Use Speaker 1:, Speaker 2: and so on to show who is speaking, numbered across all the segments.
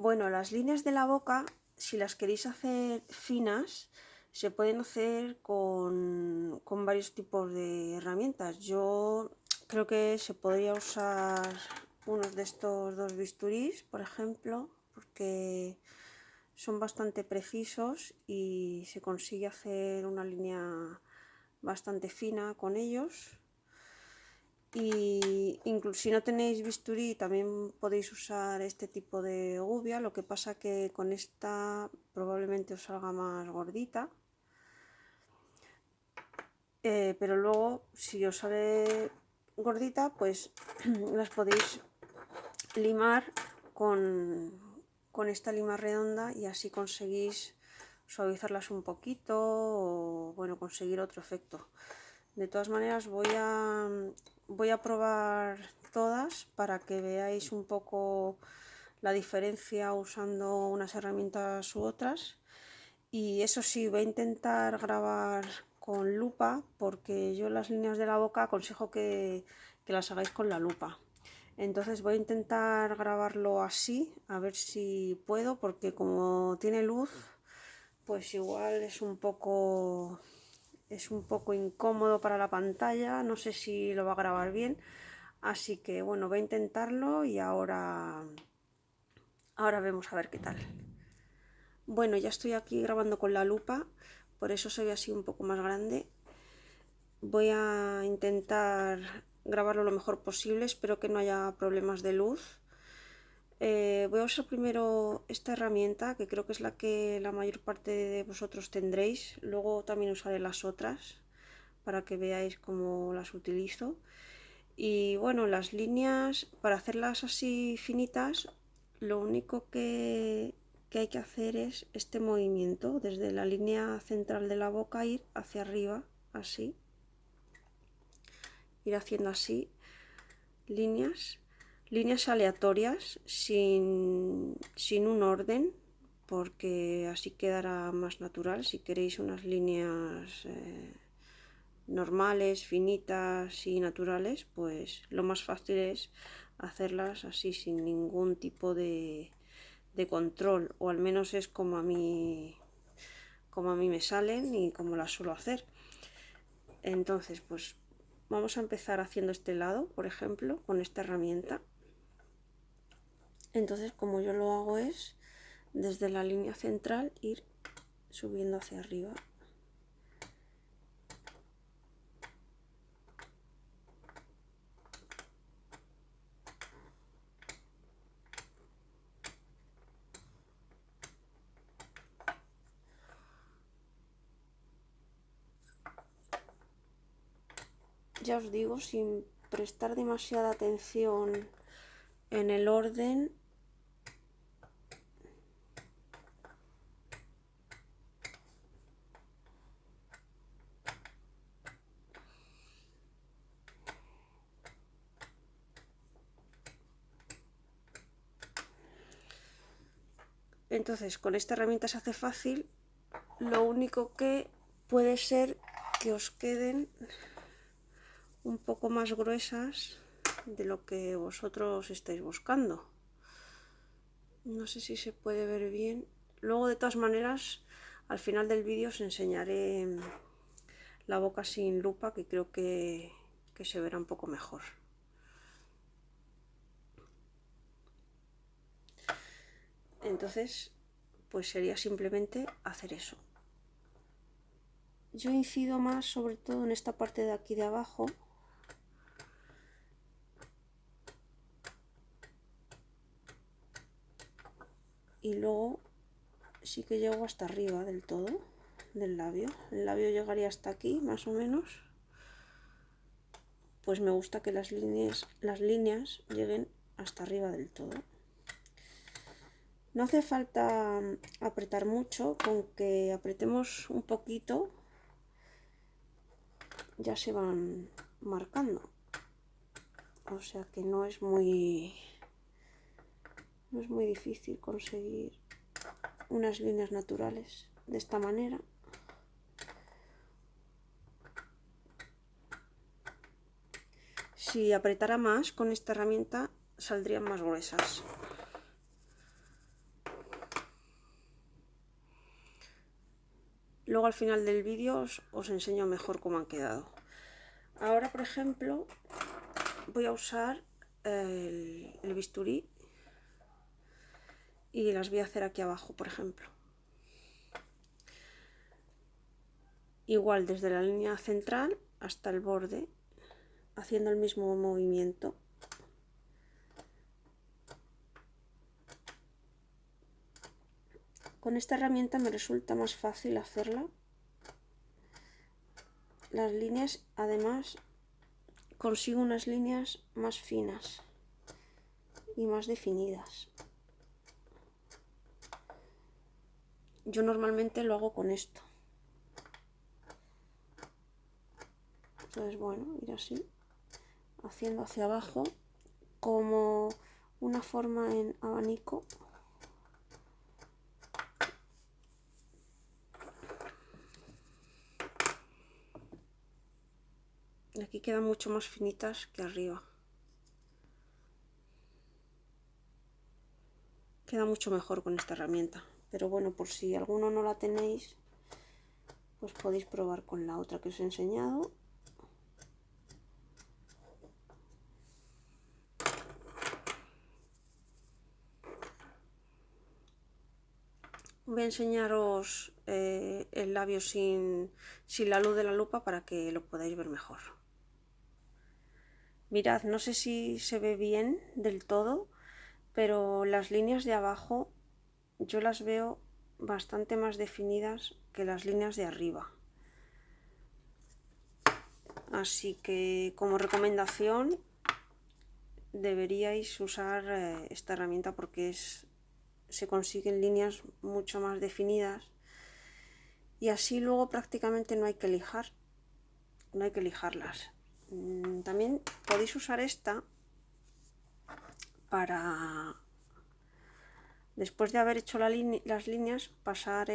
Speaker 1: Bueno, las líneas de la boca, si las queréis hacer finas, se pueden hacer con varios tipos de herramientas. Yo creo que se podría usar unos de estos dos bisturís, por ejemplo, porque son bastante precisos y se consigue hacer una línea bastante fina con ellos. Y incluso si no tenéis bisturí también podéis usar este tipo de gubia, lo que pasa que con esta probablemente os salga más gordita, pero luego si os sale gordita pues las podéis limar con esta lima redonda y así conseguís suavizarlas un poquito o bueno, conseguir otro efecto. De todas maneras voy a probar todas para que veáis un poco la diferencia usando unas herramientas u otras. Y eso sí, voy a intentar grabar con lupa porque yo las líneas de la boca aconsejo que las hagáis con la lupa. Entonces voy a intentar grabarlo así, a ver si puedo, porque como tiene luz, pues igual es un poco incómodo para la pantalla, no sé si lo va a grabar bien, así que bueno, voy a intentarlo y ahora vemos a ver qué tal. Bueno, ya estoy aquí grabando con la lupa, por eso se ve así un poco más grande. Voy a intentar grabarlo lo mejor posible, espero que no haya problemas de luz. Voy a usar primero esta herramienta, que creo que es la que la mayor parte de vosotros tendréis. Luego también usaré las otras para que veáis cómo las utilizo. Y bueno, las líneas, para hacerlas así finitas, lo único que hay que hacer es este movimiento, desde la línea central de la boca ir hacia arriba, así. Ir haciendo así líneas aleatorias sin un orden, porque así quedará más natural. Si queréis unas líneas normales, finitas y naturales, pues lo más fácil es hacerlas así sin ningún tipo de control, o al menos es como a mí me salen y como las suelo hacer. Entonces pues vamos a empezar haciendo este lado, por ejemplo, con esta herramienta. Entonces como yo lo hago es desde la línea central ir subiendo hacia arriba. Ya os digo, sin prestar demasiada atención en el orden. Entonces con esta herramienta se hace fácil, lo único que puede ser que os queden un poco más gruesas de lo que vosotros estáis buscando. No sé si se puede ver bien. Luego de todas maneras al final del vídeo os enseñaré la boca sin lupa, que creo que se verá un poco mejor. Entonces pues sería simplemente hacer eso. Yo incido más sobre todo en esta parte de aquí de abajo, y luego sí que llego hasta arriba del todo del labio. El labio llegaría hasta aquí más o menos. Pues me gusta que las líneas lleguen hasta arriba del todo. No hace falta apretar mucho, con que apretemos un poquito ya se van marcando. O sea que no es muy difícil conseguir unas líneas naturales de esta manera. Si apretara más con esta herramienta saldrían más gruesas. Luego al final del vídeo os enseño mejor cómo han quedado. Ahora, por ejemplo, voy a usar el bisturí y las voy a hacer aquí abajo, por ejemplo. Igual desde la línea central hasta el borde, haciendo el mismo movimiento. Con esta herramienta me resulta más fácil hacerla. Las líneas, además, consigo unas líneas más finas y más definidas. Yo normalmente lo hago con esto. Entonces, bueno, ir así, haciendo hacia abajo, como una forma en abanico. Y aquí quedan mucho más finitas que arriba. Queda mucho mejor con esta herramienta. Pero bueno, por si alguno no la tenéis, pues podéis probar con la otra que os he enseñado. Voy a enseñaros el labio sin la luz de la lupa para que lo podáis ver mejor. Mirad, no sé si se ve bien del todo, pero las líneas de abajo yo las veo bastante más definidas que las líneas de arriba. Así que como recomendación deberíais usar esta herramienta porque se consiguen líneas mucho más definidas y así luego prácticamente no hay que lijar, no hay que lijarlas. También podéis usar esta para, después de haber hecho las líneas, pasar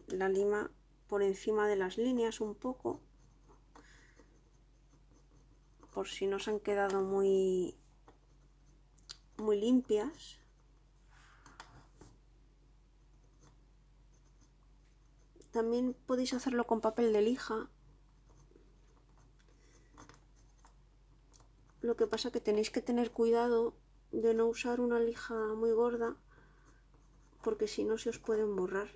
Speaker 1: la lima por encima de las líneas un poco, por si no se han quedado muy limpias. También podéis hacerlo con papel de lija. Lo que pasa que tenéis que tener cuidado de no usar una lija muy gorda, porque si no se os pueden borrar.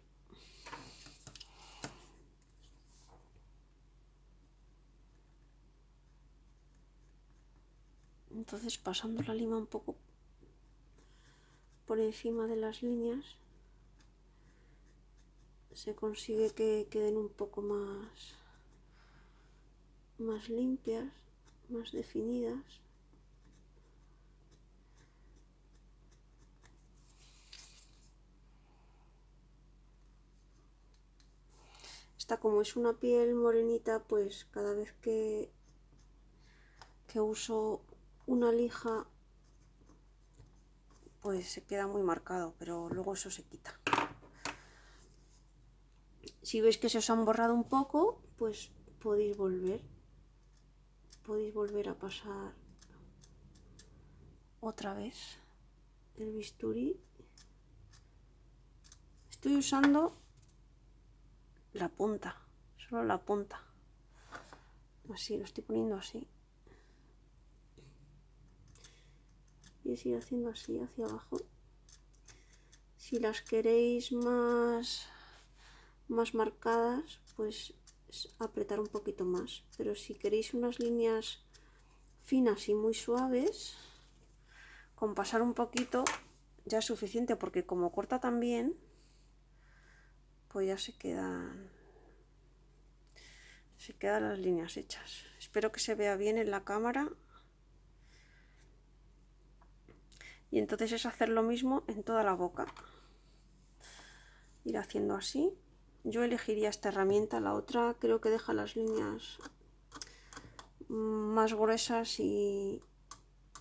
Speaker 1: Entonces, pasando la lima un poco por encima de las líneas, se consigue que queden un poco más limpias, más definidas. Esta, como es una piel morenita, pues cada vez que uso una lija, pues se queda muy marcado, pero luego eso se quita. Si veis que se os han borrado un poco, pues podéis volver a pasar otra vez el bisturí. Estoy usando la punta, solo la punta. Así, lo estoy poniendo así. Y es ir haciendo así hacia abajo. Si las queréis más marcadas, pues apretar un poquito más. Pero si queréis unas líneas finas y muy suaves, con pasar un poquito ya es suficiente, porque como corta tan bien, pues ya se quedan las líneas hechas. Espero que se vea bien en la cámara. Y entonces es hacer lo mismo en toda la boca. Ir haciendo así. Yo elegiría esta herramienta, la otra creo que deja las líneas más gruesas y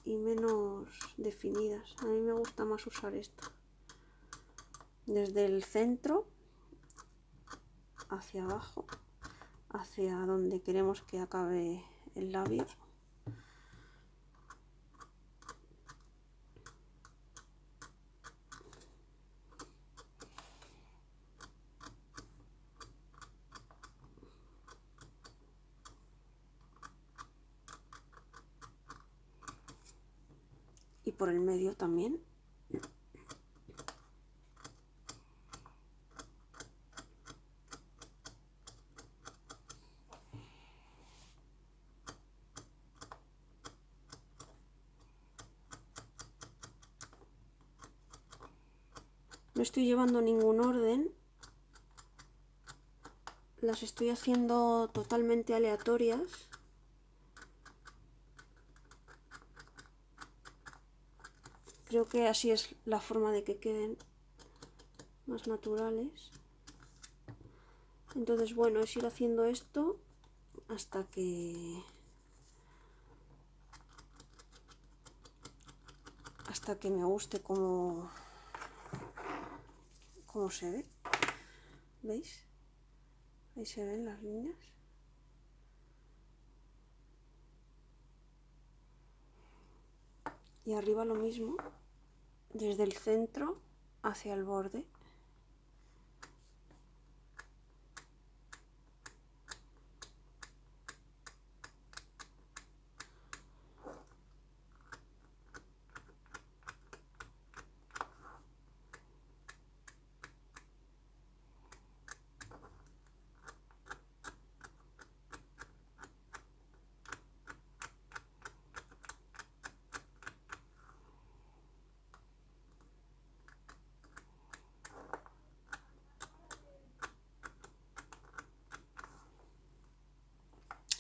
Speaker 1: menos definidas. A mí me gusta más usar esta. Desde el centro hacia abajo, hacia donde queremos que acabe el labio. por el medio también. No estoy llevando ningún orden, las estoy haciendo totalmente aleatorias. Creo que así es la forma de que queden más naturales. Entonces, bueno, es ir haciendo esto hasta que me guste cómo se ve. ¿Veis? Ahí se ven las líneas. Y arriba lo mismo, desde el centro hacia el borde.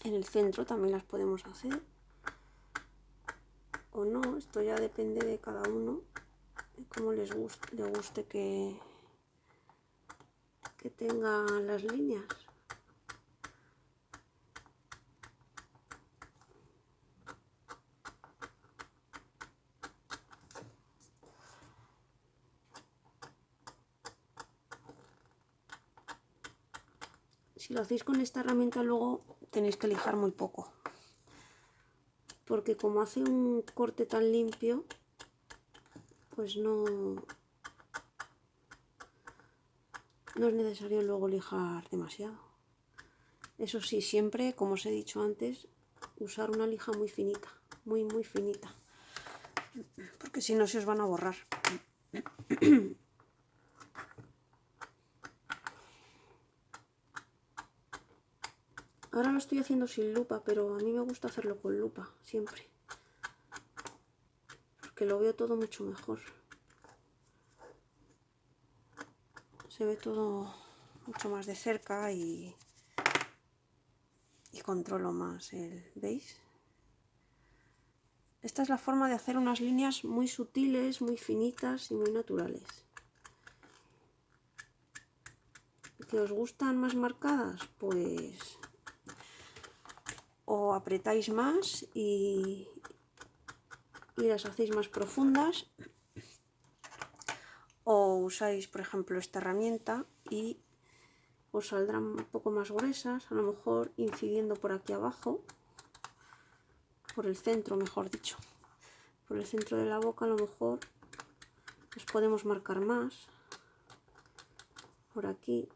Speaker 1: En el centro también las podemos hacer o no, esto ya depende de cada uno, de cómo le guste que tenga las líneas. Si lo hacéis con esta herramienta luego tenéis que lijar muy poco, porque como hace un corte tan limpio, pues no es necesario luego lijar demasiado. Eso sí, siempre, como os he dicho antes, usar una lija muy finita, muy finita, porque si no se os van a borrar. Ahora lo estoy haciendo sin lupa, pero a mí me gusta hacerlo con lupa, siempre. Porque lo veo todo mucho mejor. Se ve todo mucho más de cerca y controlo más ¿veis? Esta es la forma de hacer unas líneas muy sutiles, muy finitas y muy naturales. ¿Que os gustan más marcadas? Pues o apretáis más y las hacéis más profundas, o usáis, por ejemplo, esta herramienta y os saldrán un poco más gruesas, a lo mejor incidiendo por aquí abajo, por el centro, mejor dicho, por el centro de la boca. A lo mejor las podemos marcar más por aquí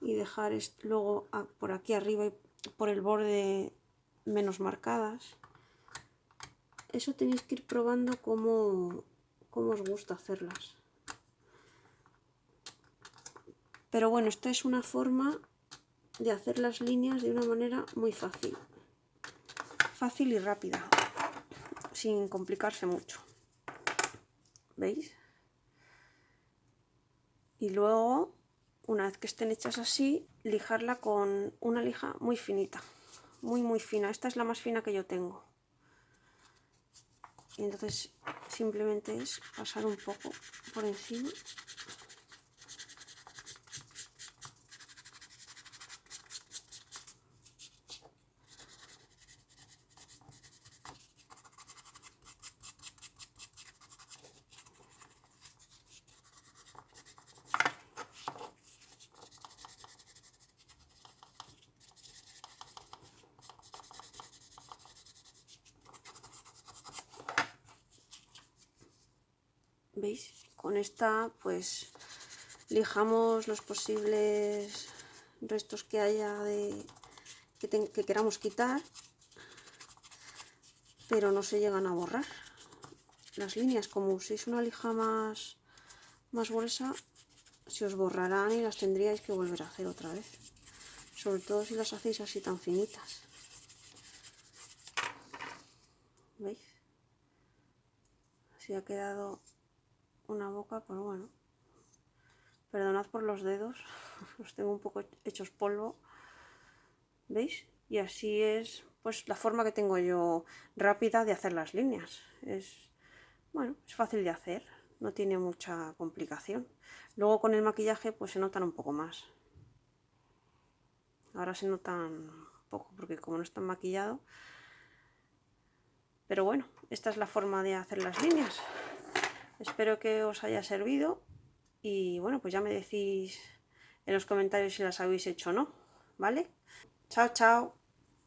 Speaker 1: y dejar luego por aquí arriba y por el borde menos marcadas. Eso tenéis que ir probando cómo os gusta hacerlas. Pero bueno, esta es una forma de hacer las líneas de una manera muy fácil. Fácil y rápida, sin complicarse mucho. ¿Veis? Y luego, una vez que estén hechas así, lijarla con una lija muy finita, muy fina. Esta es la más fina que yo tengo. Y entonces simplemente es pasar un poco por encima. ¿Veis? Con esta pues lijamos los posibles restos que haya que queramos quitar. pero no se llegan a borrar las líneas. Como uséis una lija más gruesa, se os borrarán y las tendríais que volver a hacer otra vez, sobre todo si las hacéis así tan finitas. ¿Veis? Así ha quedado una boca, pues bueno, perdonad por los dedos, los tengo un poco hechos polvo, ¿veis? Y así es pues la forma que tengo yo rápida de hacer las líneas. Bueno, es fácil de hacer, no tiene mucha complicación. Luego con el maquillaje pues se notan un poco más. Ahora se notan poco porque como no están maquillados. Pero bueno, esta es la forma de hacer las líneas. Espero que os haya servido y bueno, pues ya me decís en los comentarios si las habéis hecho o no, ¿vale? Chao, chao.